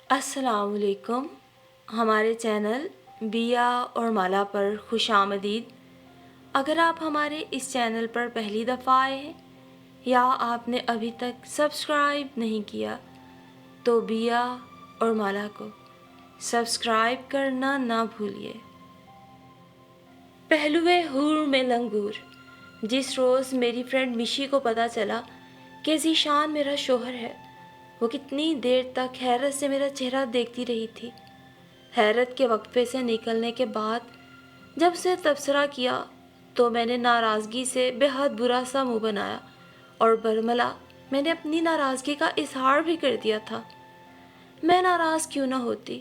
السلام علیکم. ہمارے چینل بیا اور مالا پر خوش آمدید. اگر آپ ہمارے اس چینل پر پہلی دفعہ آئے ہیں یا آپ نے ابھی تک سبسکرائب نہیں کیا تو بیا اور مالا کو سبسکرائب کرنا نہ بھولیے. پہلوئے حور میں لنگور. جس روز میری فرینڈ مشی کو پتہ چلا کہ ذیشان میرا شوہر ہے، وہ کتنی دیر تک حیرت سے میرا چہرہ دیکھتی رہی تھی. حیرت کے وقفے سے نکلنے کے بعد جب اسے تبصرہ کیا تو میں نے ناراضگی سے بے حد برا سا منہ بنایا اور برملا میں نے اپنی ناراضگی کا اظہار بھی کر دیا تھا. میں ناراض کیوں نہ ہوتی؟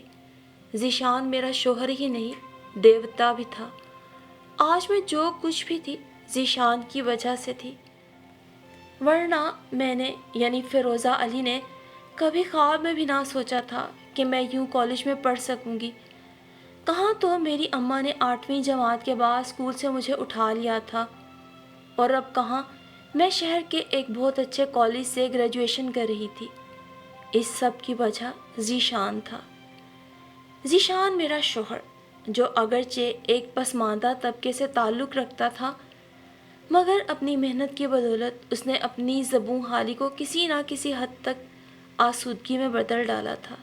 ذیشان میرا شوہر ہی نہیں، دیوتا بھی تھا. آج میں جو کچھ بھی تھی ذیشان کی وجہ سے تھی، ورنہ میں نے یعنی فیروزہ علی نے کبھی خواب میں بھی نہ سوچا تھا کہ میں یوں کالج میں پڑھ سکوں گی. کہاں تو میری اماں نے 8ویں جماعت کے بعد اسکول سے مجھے اٹھا لیا تھا، اور اب کہاں میں شہر کے ایک بہت اچھے کالج سے گریجویشن کر رہی تھی. اس سب کی وجہ ذیشان تھا. ذیشان میرا شوہر، جو اگرچہ ایک پسماندہ طبقے سے تعلق رکھتا تھا، مگر اپنی محنت کی بدولت اس نے اپنی زبوں حالی کو کسی نہ کسی حد تک آسودگی میں بدل ڈالا تھا.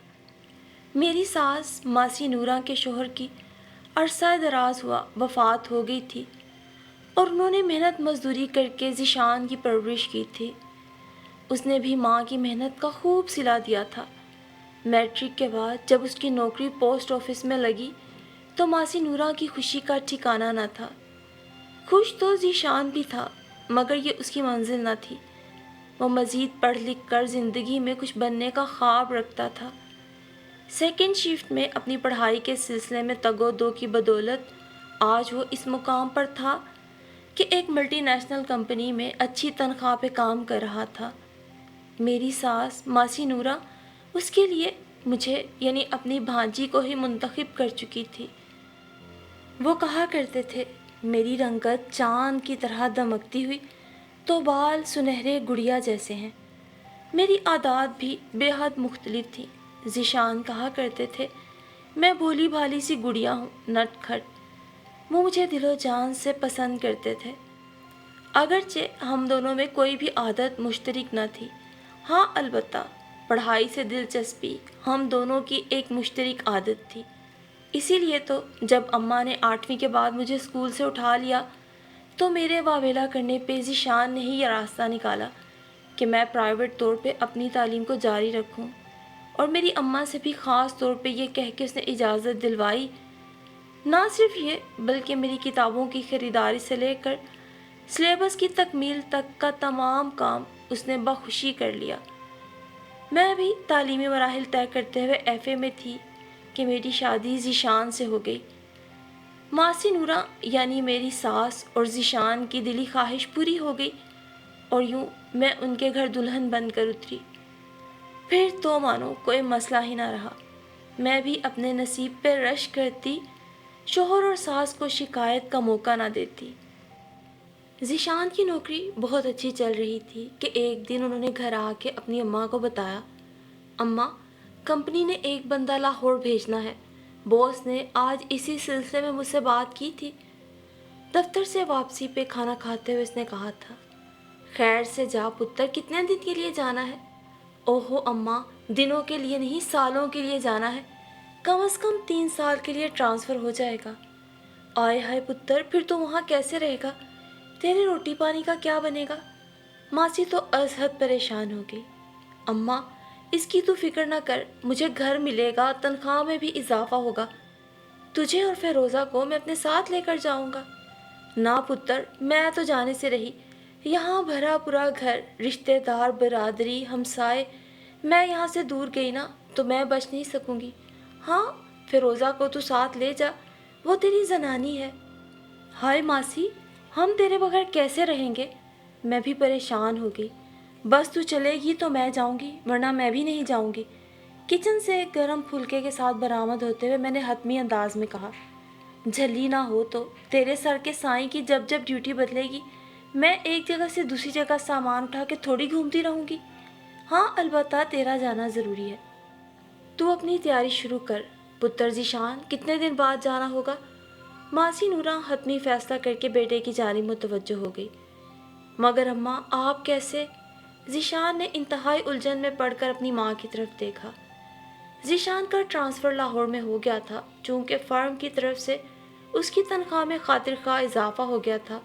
میری ساس ماسی نورہ کے شوہر کی عرصہ دراز ہوا وفات ہو گئی تھی، اور انہوں نے محنت مزدوری کر کے ذیشان کی پرورش کی تھی. اس نے بھی ماں کی محنت کا خوب صلہ دیا تھا. میٹرک کے بعد جب اس کی نوکری پوسٹ آفس میں لگی تو ماسی نورہ کی خوشی کا ٹھکانہ نہ تھا. خوش تو ذیشان بھی تھا، مگر یہ اس کی منزل نہ تھی. وہ مزید پڑھ لکھ کر زندگی میں کچھ بننے کا خواب رکھتا تھا. سیکنڈ شفٹ میں اپنی پڑھائی کے سلسلے میں تگ و دو کی بدولت آج وہ اس مقام پر تھا کہ ایک ملٹی نیشنل کمپنی میں اچھی تنخواہ پہ کام کر رہا تھا. میری ساس ماسی نورہ اس کے لیے مجھے یعنی اپنی بھانجی کو ہی منتخب کر چکی تھی. وہ کہا کرتے تھے، میری رنگت چاند کی طرح دمکتی ہوئی تو بال سنہرے گڑیا جیسے ہیں. میری عادات بھی بے حد مختلف تھی. ذیشان کہا کرتے تھے، میں بھولی بھالی سی گڑیا ہوں، نٹ کھٹ. وہ مجھے دل و جان سے پسند کرتے تھے، اگرچہ ہم دونوں میں کوئی بھی عادت مشترک نہ تھی. ہاں البتہ پڑھائی سے دلچسپی ہم دونوں کی ایک مشترک عادت تھی. اسی لیے تو جب اماں نے 8ویں کے بعد مجھے اسکول سے اٹھا لیا تو میرے واویلا کرنے پہ ذیشان نے ہی یہ راستہ نکالا کہ میں پرائیویٹ طور پہ اپنی تعلیم کو جاری رکھوں. اور میری اماں سے بھی خاص طور پہ یہ کہہ کے اس نے اجازت دلوائی. نہ صرف یہ بلکہ میری کتابوں کی خریداری سے لے کر سلیبس کی تکمیل تک کا تمام کام اس نے بخوشی کر لیا. میں بھی تعلیمی مراحل طے کرتے ہوئے FA میں تھی کہ میری شادی ذیشان سے ہو گئی. ماسی نورہ یعنی میری ساس اور ذیشان کی دلی خواہش پوری ہو گئی، اور یوں میں ان کے گھر دلہن بن کر اتری. پھر تو مانو کوئی مسئلہ ہی نہ رہا. میں بھی اپنے نصیب پہ رشک کرتی، شوہر اور ساس کو شکایت کا موقع نہ دیتی. ذیشان کی نوکری بہت اچھی چل رہی تھی کہ ایک دن انہوں نے گھر آ کے اپنی اماں کو بتایا، اماں کمپنی نے ایک بندہ لاہور بھیجنا ہے، باس نے آج اسی سلسلے میں مجھ سے بات کی تھی. دفتر سے واپسی پہ کھانا کھاتے ہوئے اس نے کہا تھا، خیر سے جا پتر، کتنے دن کے لیے جانا ہے؟ اوہو اماں، دنوں کے لیے نہیں، سالوں کے لیے جانا ہے. کم از کم 3 سال کے لیے ٹرانسفر ہو جائے گا. آئے ہائے پتر، پھر تو وہاں کیسے رہے گا؟ تیرے روٹی پانی کا کیا بنے گا؟ ماسی تو از حد پریشان ہو گئی. اماں اس کی تو فکر نہ کر، مجھے گھر ملے گا، تنخواہ میں بھی اضافہ ہوگا، تجھے اور فیروزہ کو میں اپنے ساتھ لے کر جاؤں گا. نہ پتر، میں تو جانے سے رہی. یہاں بھرا پورا گھر، رشتے دار، برادری، ہمسائے. میں یہاں سے دور گئی نا تو میں بچ نہیں سکوں گی. ہاں فیروزہ کو تو ساتھ لے جا، وہ تیری زنانی ہے. ہائے ماسی، ہم تیرے بغیر کیسے رہیں گے؟ میں بھی پریشان ہو گئی. بس تو چلے گی تو میں جاؤں گی، ورنہ میں بھی نہیں جاؤں گی. کچن سے ایک گرم پھلکے کے ساتھ برآمد ہوتے ہوئے میں نے حتمی انداز میں کہا، جھلی نہ ہو تو تیرے سر کے سائیں کی جب جب ڈیوٹی بدلے گی میں ایک جگہ سے دوسری جگہ سامان اٹھا کے تھوڑی گھومتی رہوں گی. ہاں البتہ تیرا جانا ضروری ہے. تو اپنی تیاری شروع کر پتر ذیشان، کتنے دن بعد جانا ہوگا؟ ماسی نورا حتمی فیصلہ کر کے بیٹے کی جانب متوجہ ہو گئی۔ مگر اماں آپ کیسے؟ ذیشان نے انتہائی الجھن میں پڑھ کر اپنی ماں کی طرف دیکھا۔ ذیشان کا ٹرانسفر لاہور میں ہو گیا تھا، چونکہ فرم کی طرف سے اس کی تنخواہ میں خاطر خواہ اضافہ ہو گیا تھا،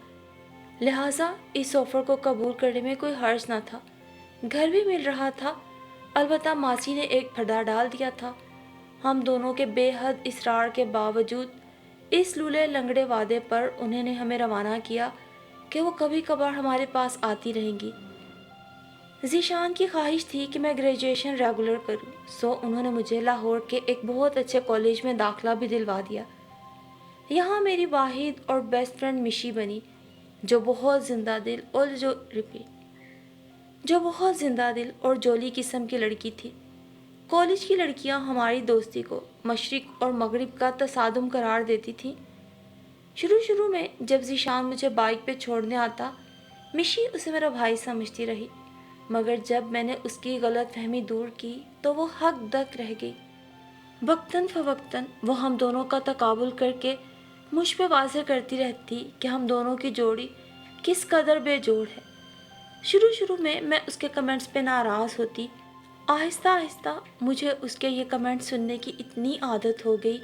لہٰذا اس آفر کو قبول کرنے میں کوئی حرج نہ تھا۔ گھر بھی مل رہا تھا، البتہ ماسی نے ایک پردہ ڈال دیا تھا۔ ہم دونوں کے بے حد اصرار کے باوجود اس لولے لنگڑے وعدے پر انہوں نے ہمیں روانہ کیا کہ وہ کبھی کبھار ہمارے پاس آتی رہیں گی۔ ذیشان کی خواہش تھی کہ میں گریجویشن ریگولر کروں، سو انہوں نے مجھے لاہور کے ایک بہت اچھے کالج میں داخلہ بھی دلوا دیا۔ یہاں میری واحد اور بیسٹ فرینڈ مشی بنی، جو بہت زندہ دل اور جولی قسم کی لڑکی تھی۔ کالج کی لڑکیاں ہماری دوستی کو مشرق اور مغرب کا تصادم قرار دیتی تھیں۔ شروع میں جب ذیشان مجھے بائک پہ چھوڑنے آتا، مشی اسے میرا بھائی سمجھتی رہی، مگر جب میں نے اس کی غلط فہمی دور کی تو وہ حق دک رہ گئی۔ وقتاً فوقتاً وہ ہم دونوں کا تقابل کر کے مجھ پہ واضح کرتی رہتی کہ ہم دونوں کی جوڑی کس قدر بے جوڑ ہے۔ شروع میں اس کے کمنٹس پہ ناراض ہوتی، آہستہ آہستہ مجھے اس کے یہ کمنٹ سننے کی اتنی عادت ہو گئی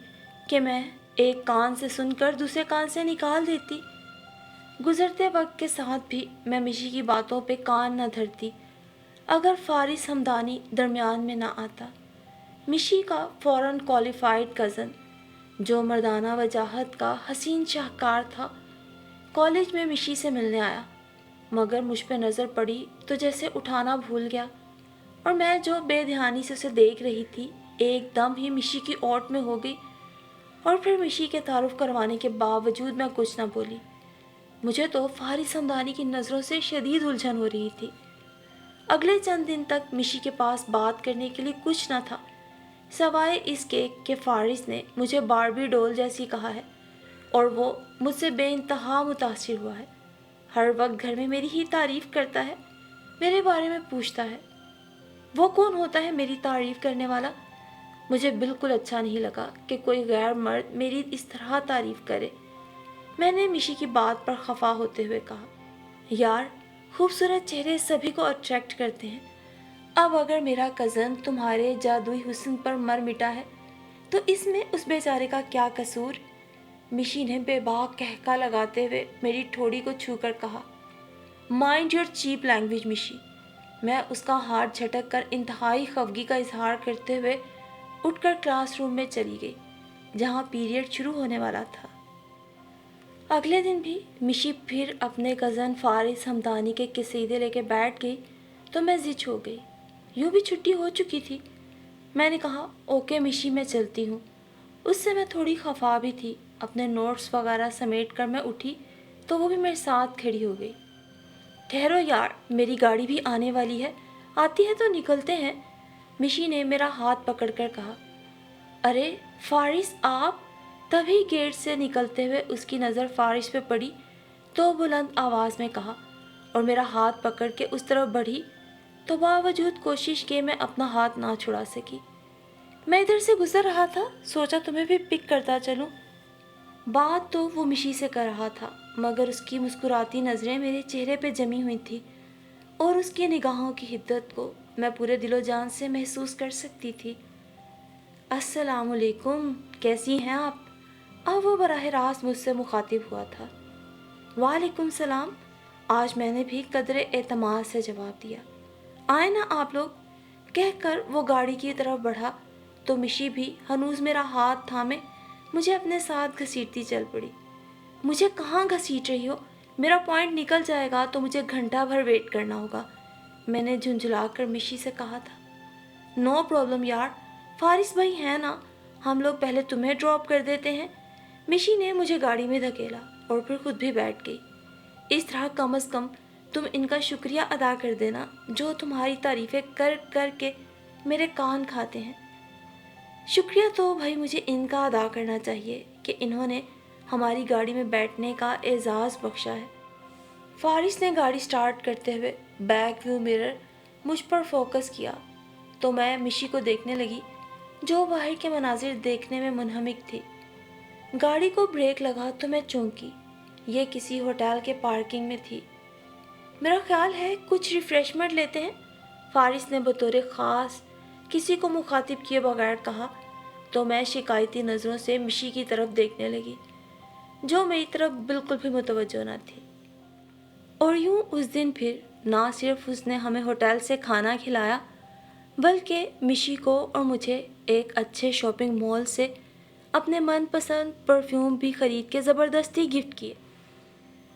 کہ میں ایک کان سے سن کر دوسرے کان سے نکال دیتی۔ گزرتے وقت کے ساتھ بھی میں مشی کی باتوں پہ کان نہ دھرتی اگر فارس ہمدانی درمیان میں نہ آتا۔ مشی کا فورن کوالیفائڈ کزن، جو مردانہ وجاہت کا حسین شاہکار تھا، کالج میں مشی سے ملنے آیا، مگر مجھ پہ نظر پڑی تو جیسے اٹھانا بھول گیا، اور میں جو بے دھیانی سے اسے دیکھ رہی تھی ایک دم ہی مشی کی اوٹ میں ہو گئی، اور پھر مشی کے تعارف کروانے کے باوجود میں کچھ نہ بولی۔ مجھے تو فارس ہمدانی کی نظروں سے شدید الجھن ہو رہی تھی۔ اگلے چند دن تک مشی کے پاس بات کرنے کے لیے کچھ نہ تھا، سوائے اس کے کہ فارس نے مجھے باربی ڈول جیسی کہا ہے، اور وہ مجھ سے بے انتہا متاثر ہوا ہے۔ ہر وقت گھر میں میری ہی تعریف کرتا ہے، میرے بارے میں پوچھتا ہے۔ وہ کون ہوتا ہے میری تعریف کرنے والا؟ مجھے بالکل اچھا نہیں لگا کہ کوئی غیر مرد میری اس طرح تعریف کرے۔ میں نے مشی کی بات پر خفا ہوتے ہوئے کہا، یار، خوبصورت چہرے سبھی کو اٹریکٹ کرتے ہیں۔ اب اگر میرا کزن تمہارے جادوئی حسن پر مر مٹا ہے تو اس میں اس بیچارے کا کیا قصور؟ مشی نے بے باک قہقہ لگاتے ہوئے میری ٹھوڑی کو چھو کر کہا، مائنڈ یور چیپ لینگویج مشی۔ میں اس کا ہاتھ جھٹک کر انتہائی خفگی کا اظہار کرتے ہوئے اٹھ کر کلاس روم میں چلی گئی، جہاں پیریڈ شروع ہونے والا تھا۔ اگلے دن بھی مشی پھر اپنے کزن فارس ہمدانی کے قصیدے لے کے بیٹھ گئی تو میں زچ ہو گئی۔ یوں بھی چھٹی ہو چکی تھی۔ میں نے کہا، اوکے مشی، میں چلتی ہوں۔ اس سے میں تھوڑی خفا بھی تھی۔ اپنے نوٹس وغیرہ سمیٹ کر میں اٹھی تو وہ بھی میرے ساتھ کھڑی ہو گئی۔ ٹھہرو یار، میری گاڑی بھی آنے والی ہے، آتی ہے تو نکلتے ہیں، مشی نے میرا ہاتھ پکڑ کر کہا۔ ارے فارس، آپ؟ تبھی گیٹ سے نکلتے ہوئے اس کی نظر فارس پہ پڑی تو بلند آواز میں کہا، اور میرا ہاتھ پکڑ کے اس طرف بڑھی تو باوجود کوشش کے میں اپنا ہاتھ نہ چھڑا سکی۔ میں ادھر سے گزر رہا تھا، سوچا تمہیں بھی پک کرتا چلوں۔ بات تو وہ مشی سے کر رہا تھا، مگر اس کی مسکراتی نظریں میرے چہرے پہ جمی ہوئی تھی، اور اس کی نگاہوں کی حدت کو میں پورے دل و جان سے محسوس کر سکتی تھی۔ السلام علیکم، کیسی ہیں آپ؟ اب وہ براہ راست مجھ سے مخاطب ہوا تھا۔ وعلیکم السلام، آج میں نے بھی قدر اعتماد سے جواب دیا۔ آئے نا آپ لوگ، کہہ کر وہ گاڑی کی طرف بڑھا تو مشی بھی ہنوز میرا ہاتھ تھامے مجھے اپنے ساتھ گھسیٹتی چل پڑی۔ مجھے کہاں گھسیٹ رہی ہو؟ میرا پوائنٹ نکل جائے گا تو مجھے گھنٹہ بھر ویٹ کرنا ہوگا، میں نے جھنجھلا کر مشی سے کہا تھا۔ نو پرابلم یار، فارس بھائی ہیں نا، ہم لوگ پہلے تمہیں ڈراپ کر دیتے ہیں۔ مشی نے مجھے گاڑی میں دھکیلا اور پھر خود بھی بیٹھ گئی۔ اس طرح کم از کم تم ان کا شکریہ ادا کر دینا جو تمہاری تعریفیں کر کر کے میرے کان کھاتے ہیں۔ شکریہ تو بھائی مجھے ان کا ادا کرنا چاہیے کہ انہوں نے ہماری گاڑی میں بیٹھنے کا اعزاز بخشا ہے۔ فارس نے گاڑی سٹارٹ کرتے ہوئے بیک ویو مرر مجھ پر فوکس کیا تو میں مشی کو دیکھنے لگی جو باہر کے مناظر دیکھنے میں منہمک تھی۔ گاڑی کو بریک لگا تو میں چونکی۔ یہ کسی ہوٹل کے پارکنگ میں تھی۔ میرا خیال ہے کچھ ریفریشمنٹ لیتے ہیں، فارس نے بطور خاص کسی کو مخاطب کیے بغیر کہا، تو میں شکایتی نظروں سے مشی کی طرف دیکھنے لگی، جو میری طرف بالکل بھی متوجہ نہ تھی۔ اور یوں اس دن پھر نہ صرف اس نے ہمیں ہوٹل سے کھانا کھلایا، بلکہ مشی کو اور مجھے ایک اچھے شاپنگ مال سے اپنے من پسند پرفیوم بھی خرید کے زبردستی گفٹ کیے۔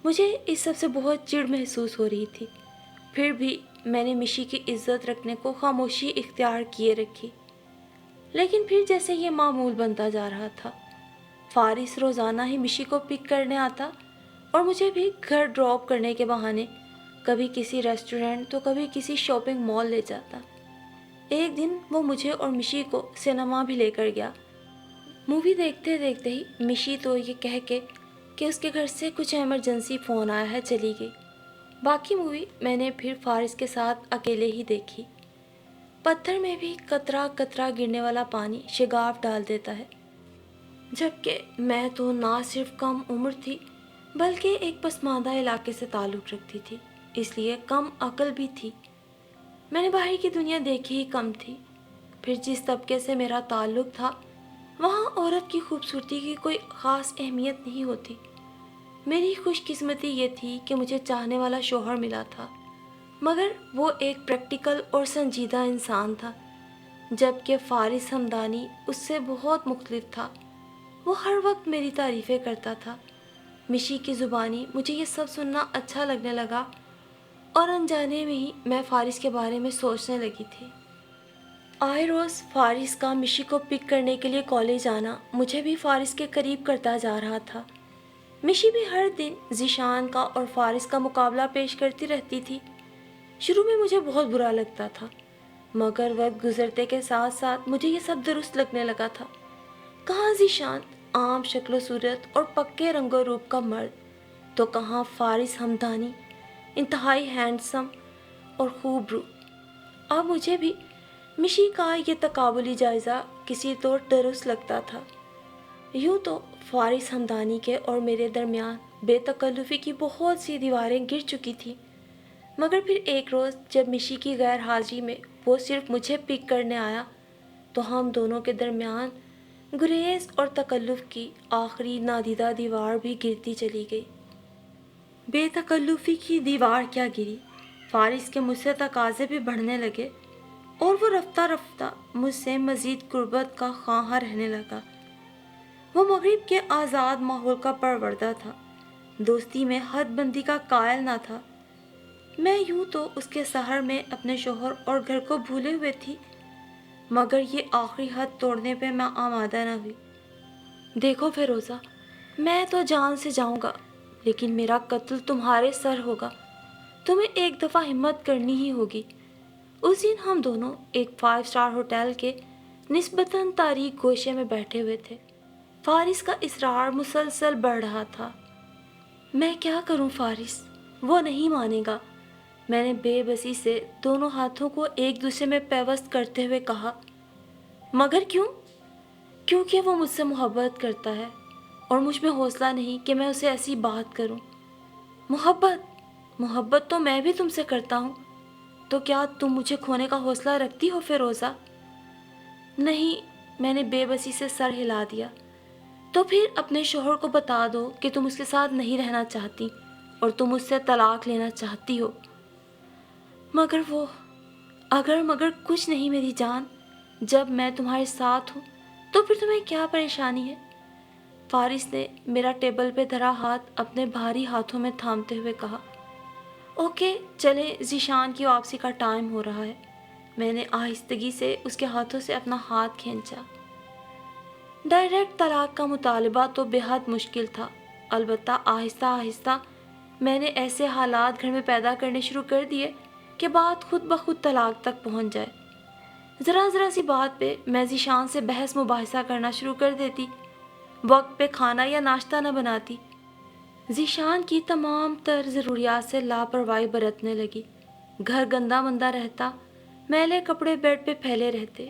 مجھے اس سب سے بہت چڑ محسوس ہو رہی تھی، پھر بھی میں نے مشی کی عزت رکھنے کو خاموشی اختیار کیے رکھی۔ لیکن پھر جیسے یہ معمول بنتا جا رہا تھا، فارس روزانہ ہی مشی کو پک کرنے آتا اور مجھے بھی گھر ڈراپ کرنے کے بہانے کبھی کسی ریسٹورنٹ تو کبھی کسی شاپنگ مال لے جاتا۔ ایک دن وہ مجھے اور مشی کو سینما بھی لے کر گیا۔ مووی دیکھتے دیکھتے ہی مشی تو یہ کہہ کے کہ اس کے گھر سے کچھ ایمرجنسی فون آیا ہے چلی گئی۔ باقی مووی میں نے پھر فارس کے ساتھ اکیلے ہی دیکھی۔ پتھر میں بھی قطرہ قطرہ گرنے والا پانی شگاف ڈال دیتا ہے، جبکہ میں تو نہ صرف کم عمر تھی بلکہ ایک پسماندہ علاقے سے تعلق رکھتی تھی، اس لیے کم عقل بھی تھی۔ میں نے باہر کی دنیا دیکھی ہی کم تھی۔ پھر جس طبقے سے میرا تعلق تھا، وہاں عورت کی خوبصورتی کی کوئی خاص اہمیت نہیں ہوتی۔ میری خوش قسمتی یہ تھی کہ مجھے چاہنے والا شوہر ملا تھا، مگر وہ ایک پریکٹیکل اور سنجیدہ انسان تھا، جبکہ فارس ہمدانی اس سے بہت مختلف تھا۔ وہ ہر وقت میری تعریفیں کرتا تھا۔ مشی کی زبانی مجھے یہ سب سننا اچھا لگنے لگا اور انجانے میں ہی میں فارس کے بارے میں سوچنے لگی تھی۔ آئے روز فارس کا مشی کو پک کرنے کے لیے کالج آنا مجھے بھی فارس کے قریب کرتا جا رہا تھا۔ مشی بھی ہر دن ذیشان کا اور فارس کا مقابلہ پیش کرتی رہتی تھی۔ شروع میں مجھے بہت برا لگتا تھا، مگر وقت گزرتے کے ساتھ ساتھ مجھے یہ سب درست لگنے لگا تھا۔ کہاں ذیشان عام شکل و صورت اور پکے رنگ و روپ کا مرد، تو کہاں فارس ہمدانی انتہائی ہینڈسم اور خوب رو۔ اب مجھے بھی مشی کا یہ تقابلی جائزہ کسی طور درست لگتا تھا۔ یوں تو فارس ہمدانی کے اور میرے درمیان بے تکلفی کی بہت سی دیواریں گر چکی تھیں، مگر پھر ایک روز جب مشی کی غیر حاضری میں وہ صرف مجھے پک کرنے آیا، تو ہم دونوں کے درمیان گریز اور تکلف کی آخری نادیدہ دیوار بھی گرتی چلی گئی۔ بے تکلفی کی دیوار کیا گری، فارس کے مجھ سے تقاضے بھی بڑھنے لگے اور وہ رفتہ رفتہ مجھ سے مزید قربت کا خواہاں رہنے لگا۔ وہ مغرب کے آزاد ماحول کا پروردہ تھا، دوستی میں حد بندی کا قائل نہ تھا۔ میں یوں تو اس کے سحر میں اپنے شوہر اور گھر کو بھولے ہوئے تھی، مگر یہ آخری حد توڑنے پہ میں آمادہ نہ ہوئی۔ دیکھو فیروزہ، میں تو جان سے جاؤں گا، لیکن میرا قتل تمہارے سر ہوگا۔ تمہیں ایک دفعہ ہمت کرنی ہی ہوگی۔ اس دن ہم دونوں ایک 5 اسٹار ہوٹل کے نسبتاً تاریک گوشے میں بیٹھے ہوئے تھے۔ فارس کا اصرار مسلسل بڑھ رہا تھا۔ میں کیا کروں فارس، وہ نہیں مانے گا، میں نے بے بسی سے دونوں ہاتھوں کو ایک دوسرے میں پیوست کرتے ہوئے کہا۔ مگر کیوں؟ کیونکہ وہ مجھ سے محبت کرتا ہے اور مجھ میں حوصلہ نہیں کہ میں اسے ایسی بات کروں۔ محبت تو میں بھی تم سے کرتا ہوں، تو کیا تم مجھے کھونے کا حوصلہ رکھتی ہو فیروزہ؟ نہیں، میں نے بے بسی سے سر ہلا دیا۔ تو پھر اپنے شوہر کو بتا دو کہ تم اس کے ساتھ نہیں رہنا چاہتی اور تم اس سے طلاق لینا چاہتی ہو۔ مگر وہ مگر کچھ نہیں میری جان، جب میں تمہارے ساتھ ہوں تو پھر تمہیں کیا پریشانی ہے؟ فارس نے میرا ٹیبل پہ دھرا ہاتھ اپنے بھاری ہاتھوں میں تھامتے ہوئے کہا۔ اوکے چلیں، ذیشان کی واپسی کا ٹائم ہو رہا ہے۔ میں نے آہستگی سے اس کے ہاتھوں سے اپنا ہاتھ کھینچا۔ ڈائریکٹ طلاق کا مطالبہ تو بے حد مشکل تھا، البتہ آہستہ آہستہ میں نے ایسے حالات گھر میں پیدا کرنے شروع کر دیے کہ بات خود بخود طلاق تک پہنچ جائے۔ ذرا سی بات پہ میں ذیشان سے بحث مباحثہ کرنا شروع کر دیتی، وقت پہ کھانا یا ناشتہ نہ بناتی۔ ذیشان کی تمام تر ضروریات سے لاپرواہی برتنے لگی۔ گھر گندا مندہ رہتا، میلے کپڑے بیڈ پہ پھیلے رہتے،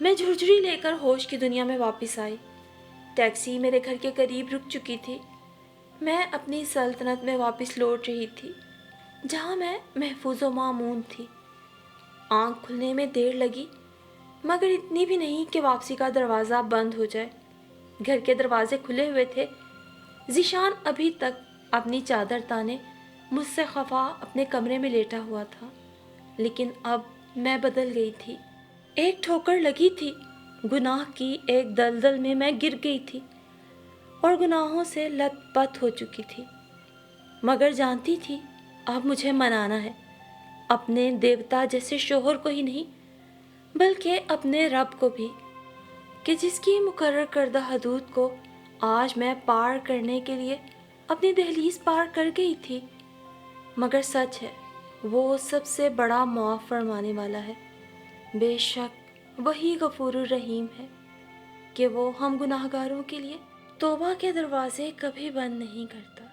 میں جھرجھری لے کر ہوش کی دنیا میں واپس آئی۔ ٹیکسی میرے گھر کے قریب رک چکی تھی۔ میں اپنی سلطنت میں واپس لوٹ رہی تھی، جہاں میں محفوظ و مامون تھی۔ آنکھ کھلنے میں دیر لگی، مگر اتنی بھی نہیں کہ واپسی کا دروازہ بند ہو جائے۔ گھر کے دروازے کھلے ہوئے تھے۔ ذیشان ابھی تک اپنی چادر تانے مجھ سے خفا اپنے کمرے میں لیٹا ہوا تھا، لیکن اب میں بدل گئی تھی۔ ایک ٹھوکر لگی تھی، گناہ کی ایک دلدل میں میں گر گئی تھی اور گناہوں سے لت پت ہو چکی تھی، مگر جانتی تھی اب مجھے منانا ہے، اپنے دیوتا جیسے شوہر کو ہی نہیں بلکہ اپنے رب کو بھی، کہ جس کی مقرر کردہ حدود کو آج میں پار کرنے کے لیے اپنی دہلیز پار کر گئی تھی۔ مگر سچ ہے، وہ سب سے بڑا معاف فرمانے والا ہے۔ بے شک وہی غفور الرحیم ہے کہ وہ ہم گناہگاروں کے لیے توبہ کے دروازے کبھی بند نہیں کرتا۔